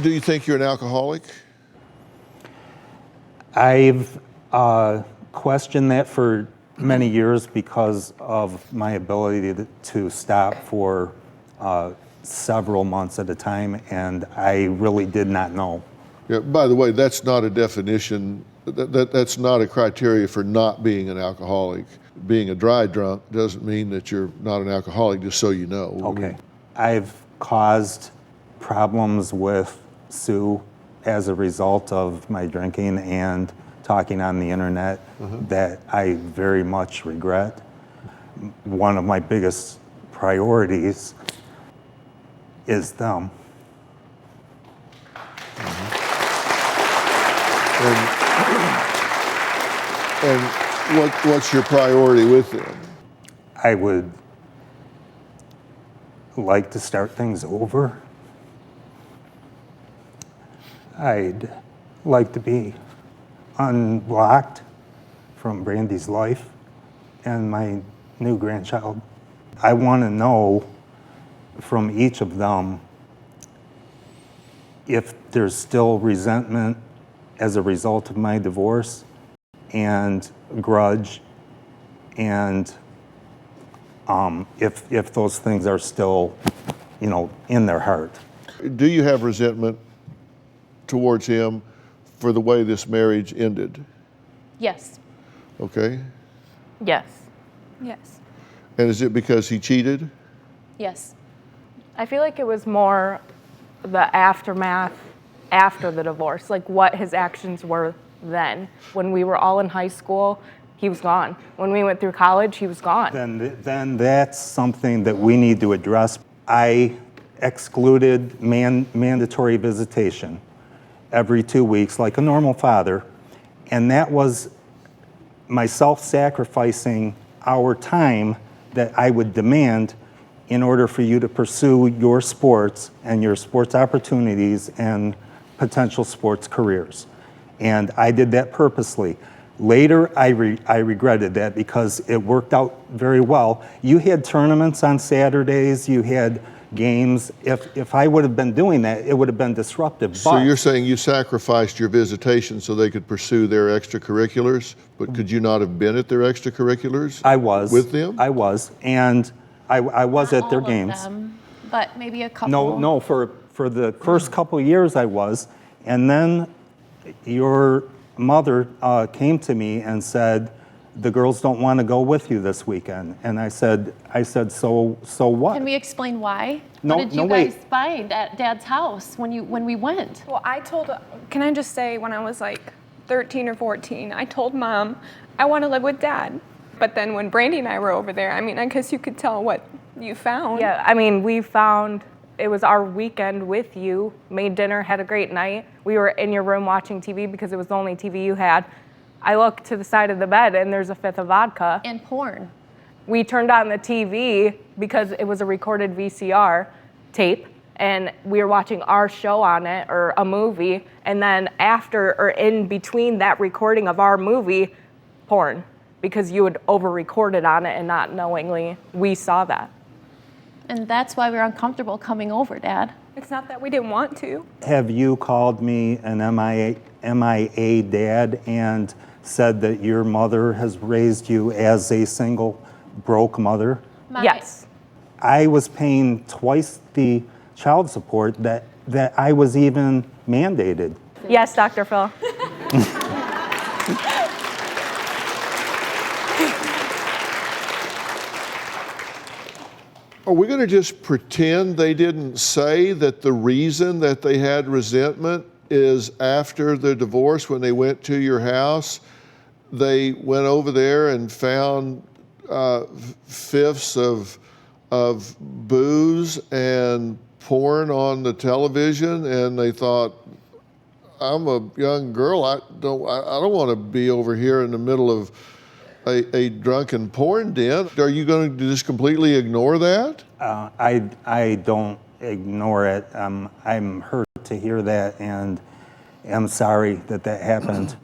Do you think you're an alcoholic? I've questioned that for many years because of my ability to stop for several months at a time, and I really did not know. Yeah, by the way, that's not a definition, that's not a criteria for not being an alcoholic. Being a dry drunk doesn't mean that you're not an alcoholic, just so you know. Okay. I've caused problems with Sue as a result of my drinking and talking on the internet that I very much regret. One of my biggest priorities is them. And what's your priority with them? I would like to start things over. I'd like to be unblocked from Brandy's life and my new grandchild. I want to know from each of them if there's still resentment as a result of my divorce and grudge, and if those things are still, in their heart. Do you have resentment towards him for the way this marriage ended? Yes. Okay. Yes. Yes. And is it because he cheated? Yes. I feel like it was more the aftermath after the divorce, like what his actions were then. When we were all in high school, he was gone. When we went through college, he was gone. Then that's something that we need to address. I excluded mandatory visitation every 2 weeks like a normal father, and that was myself sacrificing our time that I would demand in order for you to pursue your sports and your sports opportunities and potential sports careers. And I did that purposely. Later, I regretted that because it worked out very well. You had tournaments on Saturdays, you had games. If I would have been doing that, it would have been disruptive. So you're saying you sacrificed your visitation so they could pursue their extracurriculars, but could you not have been at their extracurriculars? I was. With them? I was, and I was Not at their all of games. them, but maybe a couple. No, for the first couple of years I was, and then your mother came to me and said, the girls don't want to go with you this weekend. And I said, so what? Can we explain why? No, what did you wait. guys find at Dad's house when we went? Well, can I just say, when I was like 13 or 14, I told Mom, I want to live with Dad. But then when Brandy and I were over there, I guess you could tell what you found. Yeah, we found it was our weekend with you, made dinner, had a great night. We were in your room watching TV because it was the only TV you had. I look to the side of the bed and there's a fifth of vodka. And porn. We turned on the TV because it was a recorded VCR tape and we were watching our show on it, or a movie, and then after or in between that recording of our movie, porn, because you had over-recorded on it and not knowingly we saw that. And that's why we were uncomfortable coming over, Dad. It's not that we didn't want to. Have you called me an MIA dad and said that your mother has raised you as a single, broke mother? Yes. I was paying twice the child support that I was even mandated. Yes, Dr. Phil. Are we going to just pretend they didn't say that the reason that they had resentment is after the divorce, when they went to your house, they went over there and found fifths of booze and porn on the television, and they thought, I'm a young girl, I don't want to be over here in the middle of a drunken porn den. Are you going to just completely ignore that? I don't ignore it. I'm hurt to hear that, and am sorry that happened.